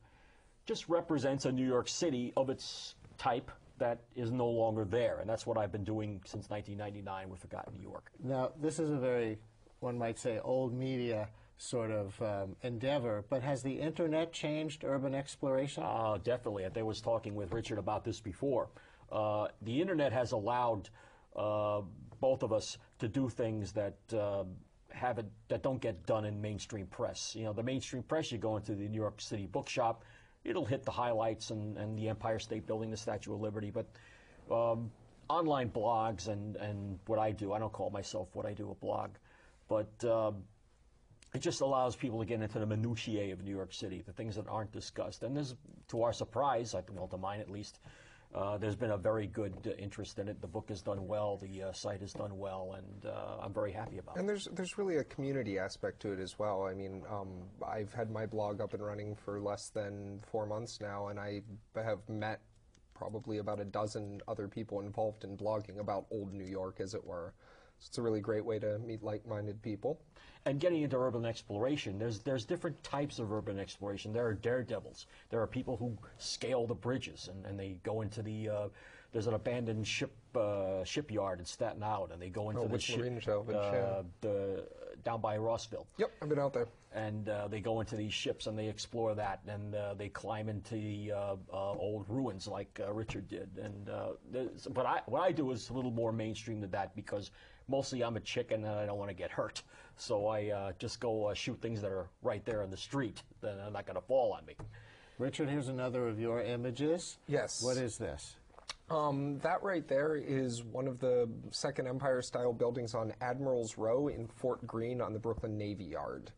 just represents a New York City of its type that is no longer there, and that's what I've been doing since 1999 with Forgotten New York. Now, this is a very, one might say, old media sort of endeavor, but has the internet changed urban exploration? Definitely. I was talking with Richard about this before. The internet has allowed both of us to do things that that don't get done in mainstream press. The mainstream press, you go into the New York City bookshop, it'll hit the highlights and the Empire State Building, the Statue of Liberty, but online blogs and what I do, I don't call myself what I do a blog, But it just allows people to get into the minutiae of New York City, the things that aren't discussed. And there's, to our surprise, well, to mine at least, there's been a very good interest in it. The book has done well, the site has done well, and I'm very happy about it. And there's really a community aspect to it as well. I mean, I've had my blog up and running for less than 4 months now, and I have met probably about a dozen other people involved in blogging about old New York, as it were. So it's a really great way to meet like-minded people. And getting into urban exploration, there's different types of urban exploration. There are daredevils. There are people who scale the bridges, and they go into the, there's an abandoned shipyard in Staten Island, and they go into the ship, down by Rossville. Yep, I've been out there. And they go into these ships and they explore that, and they climb into the old ruins like Richard did. And what I do is a little more mainstream than that, because mostly I'm a chicken and I don't want to get hurt. So I just go shoot things that are right there in the street. Then they're not going to fall on me. Richard, here's another of your images. Yes. What is this? That right there is one of the Second Empire-style buildings on Admiral's Row in Fort Greene on the Brooklyn Navy Yard.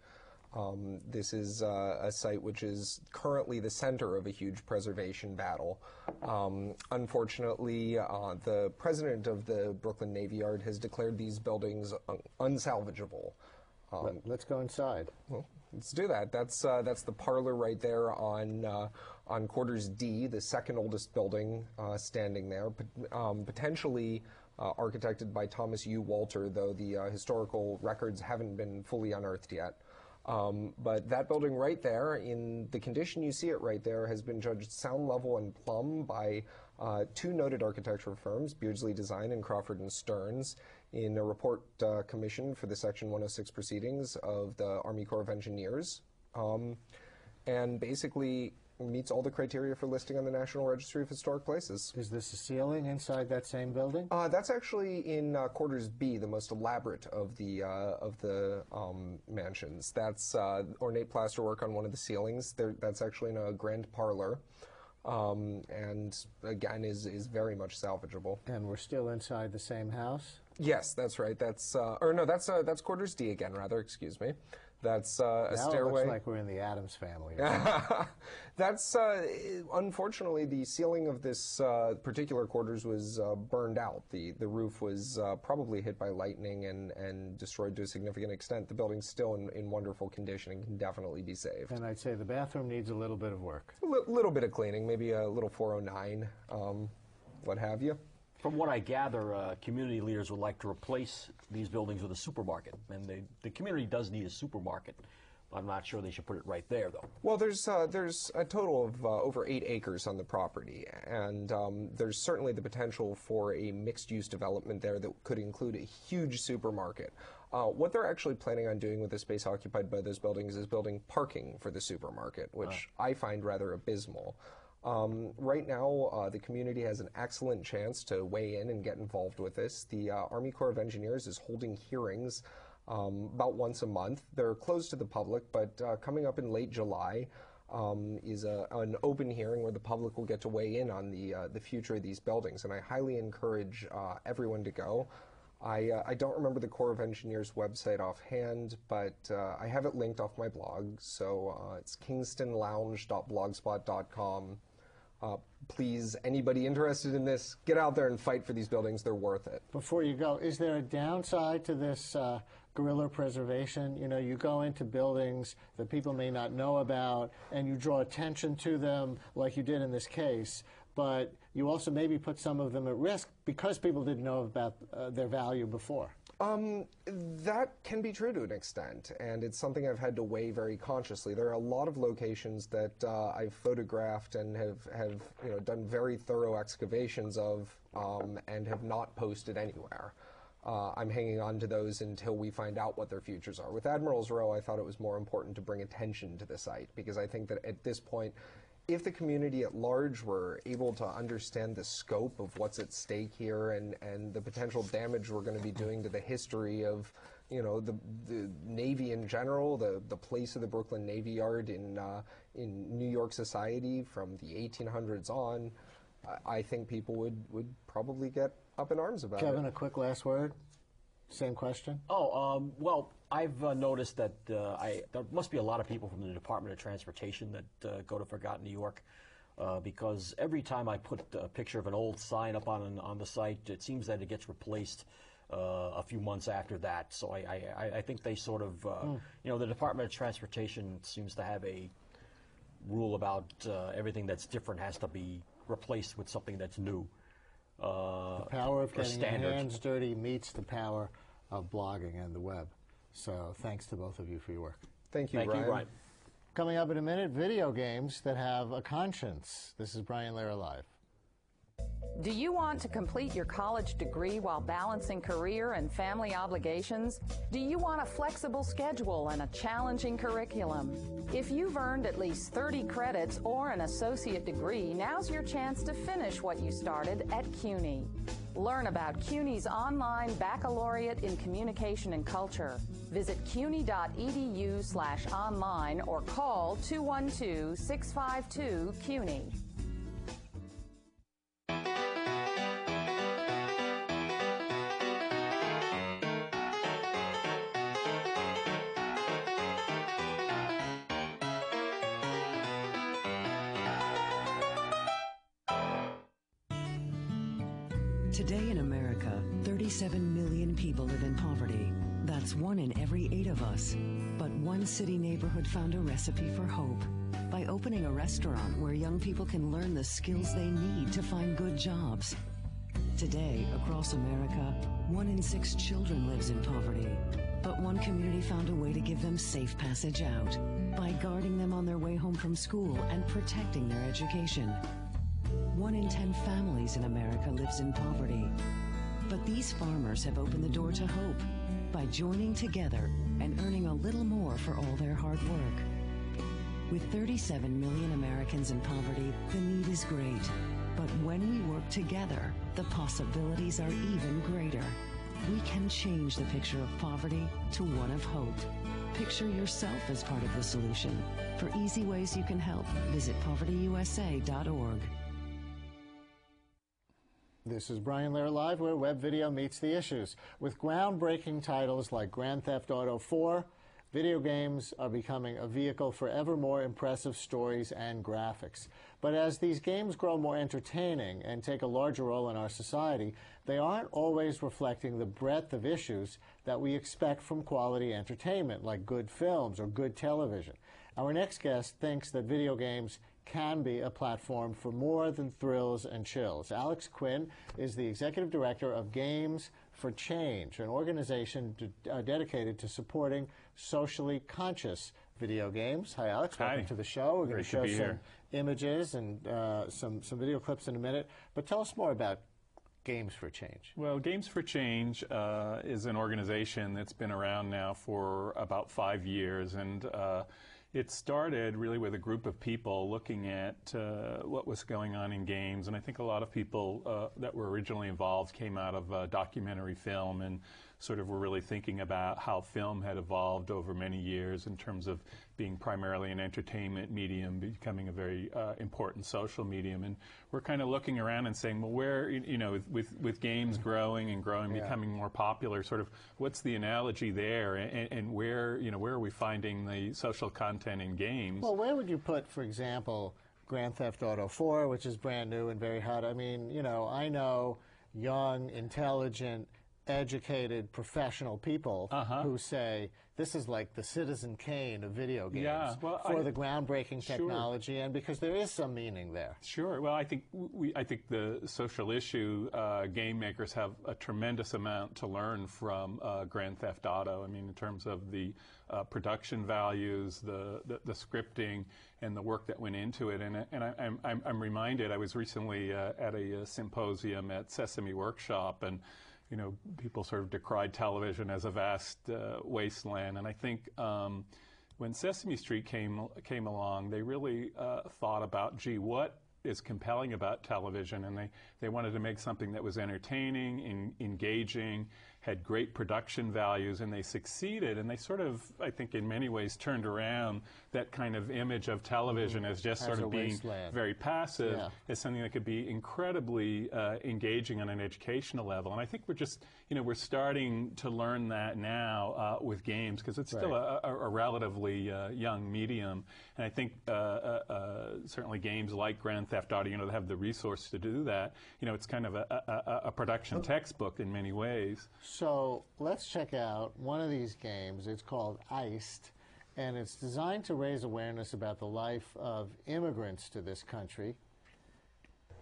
This is a site which is currently the center of a huge preservation battle. Unfortunately, the president of the Brooklyn Navy Yard has declared these buildings unsalvageable. Let's go inside. Well, let's do that. That's the parlor right there on Quarters D, the second oldest building standing there, potentially architected by Thomas U. Walter, though the historical records haven't been fully unearthed yet. But that building right there, in the condition you see it right there, has been judged sound, level, and plumb by two noted architectural firms, Beardsley Design and Crawford & Stearns, in a report commissioned for the Section 106 proceedings of the Army Corps of Engineers, and basically meets all the criteria for listing on the National Registry of Historic Places. Is this a ceiling inside that same building? That's actually in Quarters B, the most elaborate of the mansions. That's ornate plasterwork on one of the ceilings. That's actually in a grand parlor, and again is very much salvageable. And we're still inside the same house? Yes, that's right. That's that's Quarters D again, rather. Excuse me. That's a stairway. It looks like we're in the Addams Family. That's unfortunately the ceiling of this particular quarters was burned out. The roof was probably hit by lightning and destroyed to a significant extent. The building's still in wonderful condition and can definitely be saved. And I'd say the bathroom needs a little bit of work. A little bit of cleaning, maybe a little 409, what have you. From what I gather, community leaders would like to replace these buildings with a supermarket, and the community does need a supermarket. I'm not sure they should put it right there, though. Well, there's a total of over 8 acres on the property, and there's certainly the potential for a mixed-use development there that could include a huge supermarket. What they're actually planning on doing with the space occupied by those buildings is building parking for the supermarket, which I find rather abysmal. Right now, the community has an excellent chance to weigh in and get involved with this. The Army Corps of Engineers is holding hearings about once a month. They're closed to the public, but coming up in late July is an open hearing where the public will get to weigh in on the future of these buildings, and I highly encourage everyone to go. I don't remember the Corps of Engineers website offhand, but I have it linked off my blog, so it's kingstonlounge.blogspot.com. Please, anybody interested in this, get out there and fight for these buildings. They're worth it. Before you go, is there a downside to this guerrilla preservation? You know, you go into buildings that people may not know about, and you draw attention to them like you did in this case, but you also maybe put some of them at risk because people didn't know about their value before. That can be true to an extent, and it's something I've had to weigh very consciously. There are a lot of locations that I've photographed and have done very thorough excavations of and have not posted anywhere. I'm hanging on to those until we find out what their futures are. With Admiral's Row, I thought it was more important to bring attention to the site, because I think that at this point, if the community at large were able to understand the scope of what's at stake here and the potential damage we're going to be doing to the history of, the Navy in general, the place of the Brooklyn Navy Yard in New York society from the 1800s on, I think people would probably get up in arms about it. Kevin, a quick last word? Same question? Oh, well, I've noticed that there must be a lot of people from the Department of Transportation that go to Forgotten New York, because every time I put a picture of an old sign up on the site, it seems that it gets replaced a few months after that. So I think they sort of, you know, the Department of Transportation seems to have a rule about everything that's different has to be replaced with something that's new. The power of getting your hands dirty meets the power of blogging and the web. So thanks to both of you for your work. Thank you, Ryan. Coming up in a minute, video games that have a conscience. This is Brian Lehrer Live. Do you want to complete your college degree while balancing career and family obligations? Do you want a flexible schedule and a challenging curriculum? If you've earned at least 30 credits or an associate degree, now's your chance to finish what you started at CUNY. Learn about CUNY's online baccalaureate in communication and culture. Visit cuny.edu/online or call 212-652-CUNY. Today in America, 37 million people live in poverty. That's 1 in every 8 of us. But one city neighborhood found a recipe for hope by opening a restaurant where young people can learn the skills they need to find good jobs. Today, across America, 1 in 6 children lives in poverty. But one community found a way to give them safe passage out by guarding them on their way home from school and protecting their education. 1 in 10 families in America lives in poverty. But these farmers have opened the door to hope by joining together and earning a little more for all their hard work. With 37 million Americans in poverty, the need is great. But when we work together, the possibilities are even greater. We can change the picture of poverty to one of hope. Picture yourself as part of the solution. For easy ways you can help, visit povertyusa.org. This is Brian Lehrer Live, where web video meets the issues. With groundbreaking titles like Grand Theft Auto 4, video games are becoming a vehicle for ever more impressive stories and graphics. But as these games grow more entertaining and take a larger role in our society, they aren't always reflecting the breadth of issues that we expect from quality entertainment, like good films or good television. Our next guest thinks that video games can be a platform for more than thrills and chills. Alex Quinn is the executive director of Games for Change, an organization dedicated to supporting socially conscious video games. Hi, Alex. Welcome to the show. We're going to show some images and some video clips in a minute. But tell us more about Games for Change. Well, Games for Change is an organization that's been around now for about 5 years, and it started really with a group of people looking at what was going on in games, and I think a lot of people that were originally involved came out of documentary film and sort of were really thinking about how film had evolved over many years in terms of being primarily an entertainment medium, becoming a very important social medium. And we're kind of looking around and saying, well, where, you know, with games growing and growing, becoming more popular, sort of what's the analogy there, and where, you know, where are we finding the social content in games? Well, where would you put, for example, Grand Theft Auto 4, which is brand new and very hot? I mean, you know, I know young, intelligent, educated, professional people who say this is like the Citizen Kane of video games for the groundbreaking technology, and because there is some meaning there. Sure. Well, I think the social issue game makers have a tremendous amount to learn from Grand Theft Auto. I mean, in terms of the production values, the scripting, and the work that went into it. And I'm reminded, I was recently at a symposium at Sesame Workshop, and you know, people sort of decried television as a vast wasteland. And I think when Sesame Street came along, they really thought about, gee, what is compelling about television? And they wanted to make something that was entertaining, engaging, had great production values, and they succeeded. And they sort of, I think, in many ways turned around that kind of image of television as just sort of being very passive, as something that could be incredibly engaging on an educational level. And I think we're just, we're starting to learn that now with games, because it's still a relatively young medium. And I think certainly games like Grand Theft Auto, they have the resource to do that. It's kind of a production textbook in many ways. So let's check out one of these games. It's called Iced, and it's designed to raise awareness about the life of immigrants to this country.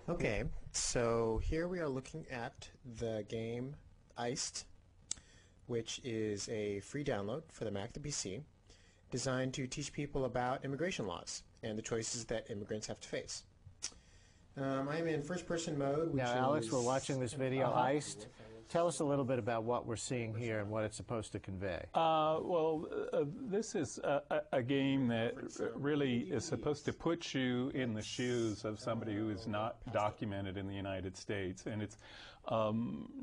Okay, so here we are looking at the game Iced, which is a free download for the Mac, the PC, designed to teach people about immigration laws and the choices that immigrants have to face. I'm in first-person mode, which now, Alex, we're watching this video, Iced. Tell us a little bit about what we're seeing here and what it's supposed to convey. This is a game that really is supposed to put you in the shoes of somebody who is not documented in the United States. And it's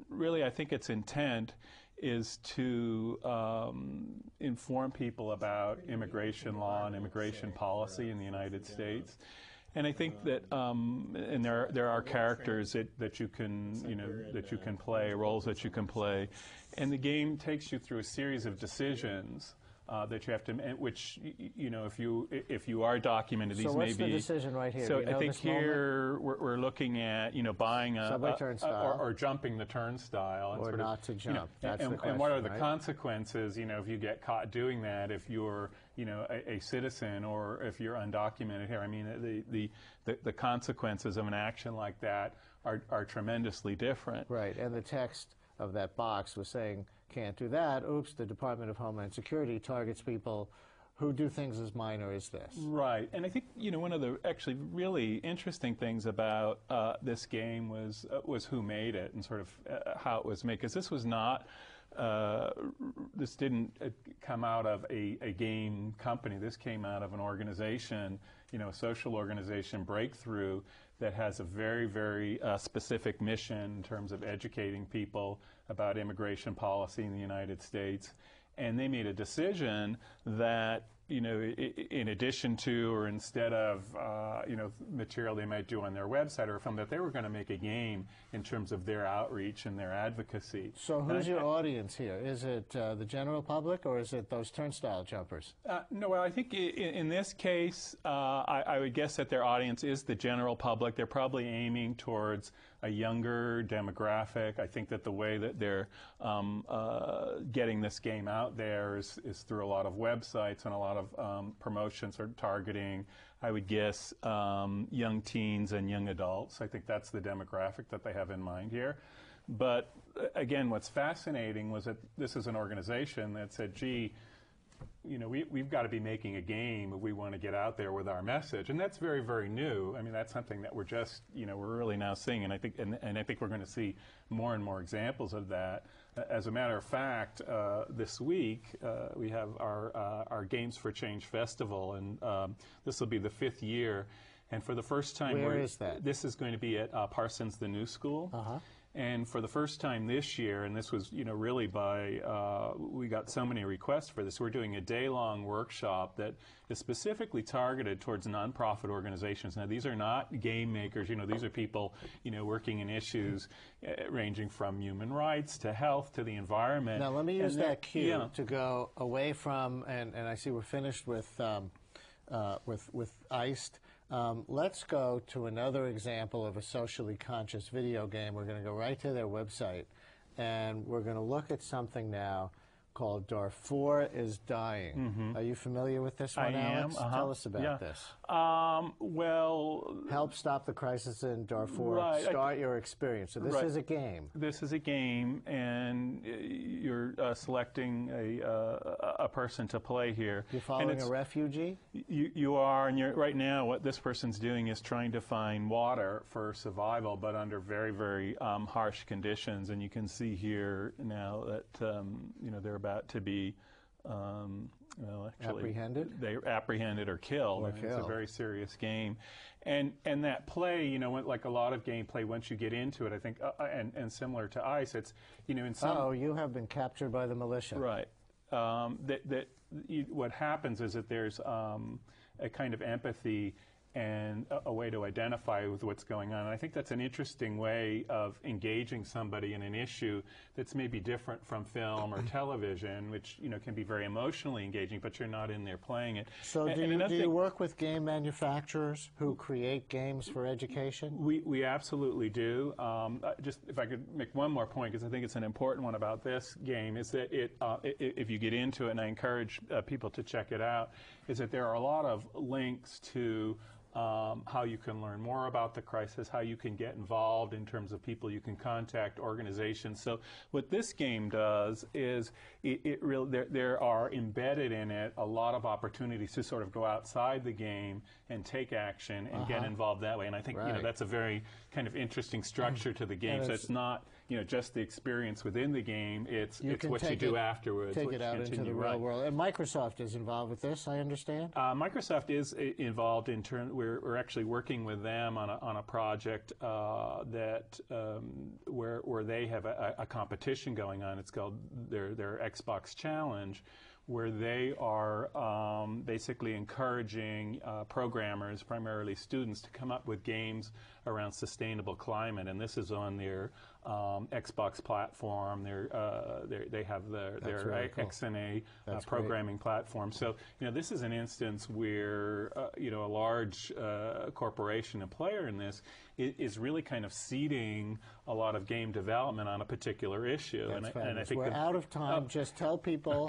really, I think its intent is to inform people about immigration law and immigration policy in the United States. And I think that, and there are characters that you can play, roles that you can play, and the game takes you through a series of decisions that you have to, which if you are documented, these may be. So what's the decision right here? So I think here we're looking at buying a subway turnstile or jumping the turnstile, and or sort not of, to jump. That's the question, and what are the right? consequences? If you get caught doing that, if you're a citizen, or if you're undocumented here. I mean, the consequences of an action like that are tremendously different. Right, and the text of that box was saying, can't do that. Oops, the Department of Homeland Security targets people who do things as minor as this. Right, and I think one of the actually really interesting things about this game was who made it and sort of how it was made, because this was not. This didn't come out of a game company. This came out of an organization, a social organization, Breakthrough, that has a very, very specific mission in terms of educating people about immigration policy in the United States. And they made a decision that, in addition to or instead of, material they might do on their website or film, that they were going to make a game in terms of their outreach and their advocacy. So who's your audience here? Is it the general public, or is it those turnstile jumpers? No, well, I think in this case, I would guess that their audience is the general public. They're probably aiming towards a younger demographic. I think that the way that they're getting this game out there is through a lot of websites and a lot of promotions or targeting, I would guess, young teens and young adults. I think that's the demographic that they have in mind here. But again, what's fascinating was that this is an organization that said, gee, we've got to be making a game if we want to get out there with our message, and that's very, very new. I mean, that's something that we're just, we're really now seeing, and I think, and I think we're going to see more and more examples of that. As a matter of fact, this week we have our Games for Change Festival, and this will be the 5th year, and for the first time, where is that? This is going to be at Parsons the New School. And for the first time this year, and this was, really by, we got so many requests for this, we're doing a day-long workshop that is specifically targeted towards nonprofit organizations. Now, these are not game makers, these are people, working in issues ranging from human rights to health to the environment. Now, let me use that cue to go away from, and I see we're finished with Iced. Let's go to another example of a socially conscious video game. We're going to go right to their website, and we're going to look at something now called Darfur is Dying. Are you familiar with this one, Alex? I am. Tell us about this. Well, help stop the crisis in Darfur. Right. Start your experience. So this is a game. This is a game, and you're selecting a person to play here. You're following a refugee? You are, and right now what this person's doing is trying to find water for survival, but under very, very harsh conditions. And you can see here now that they're about to be well, actually, apprehended? They're apprehended or killed. It's a very serious game. And that play, you know, like a lot of gameplay, once you get into it, I think, and similar to ICE, it's, you know, in some... Oh, you have been captured by the militia. Right. What happens is that there's a kind of empathy and a way to identify with what's going on. And I think that's an interesting way of engaging somebody in an issue that's maybe different from film or television, which, you know, can be very emotionally engaging, but you're not in there playing it. So do you work with game manufacturers who create games for education? We absolutely do. Just if I could make one more point, because I think it's an important one about this game, is that if you get into it, and I encourage people to check it out, is that there are a lot of links to how you can learn more about the crisis, how you can get involved in terms of people you can contact, organizations. So what this game does is there are embedded in it a lot of opportunities to sort of go outside the game and take action and get involved that way. And I think you know, that's a very kind of interesting structure to the game. So it's not, you know, just the experience within the game. It's what you do afterwards. Take it out into the real world. And Microsoft is involved with this, I understand? Microsoft is involved in turn. We're actually working with them on a project that where they have a competition going on. It's called their Xbox Challenge, where they are basically encouraging programmers, primarily students, to come up with games around sustainable climate. And this is on their Xbox platform. They have their really cool. XNA programming platform. So, you know, this is an instance where, you know, a large corporation and player in this is really kind of seeding a lot of game development on a particular issue. And I think we're out of time. Just tell people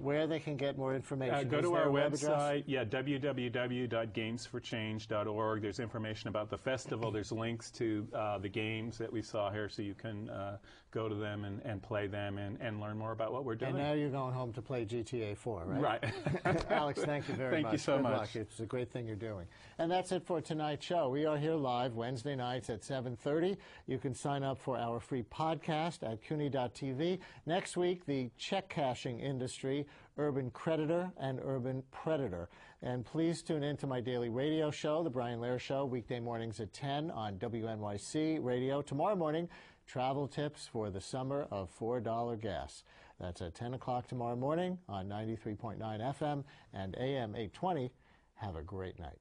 where they can get more information. Go to our website, www.gamesforchange.org. There's information about the festival. There's links to the games that we saw here, so you can go to them and play them and learn more about what we're doing. And now you're going home to play GTA 4, right? Right. Alex, thank you very much. Thank you so much. Good luck. It's a great thing you're doing. And that's it for tonight's show. We are here live Wednesday nights at 7:30. You can sign up for our free podcast at CUNY.TV. Next week, the check cashing industry, urban creditor and urban predator. And please tune in to my daily radio show, The Brian Lehrer Show, weekday mornings at 10 on WNYC Radio. Tomorrow morning, travel tips for the summer of $4 gas. That's at 10 o'clock tomorrow morning on 93.9 FM and AM 820. Have a great night.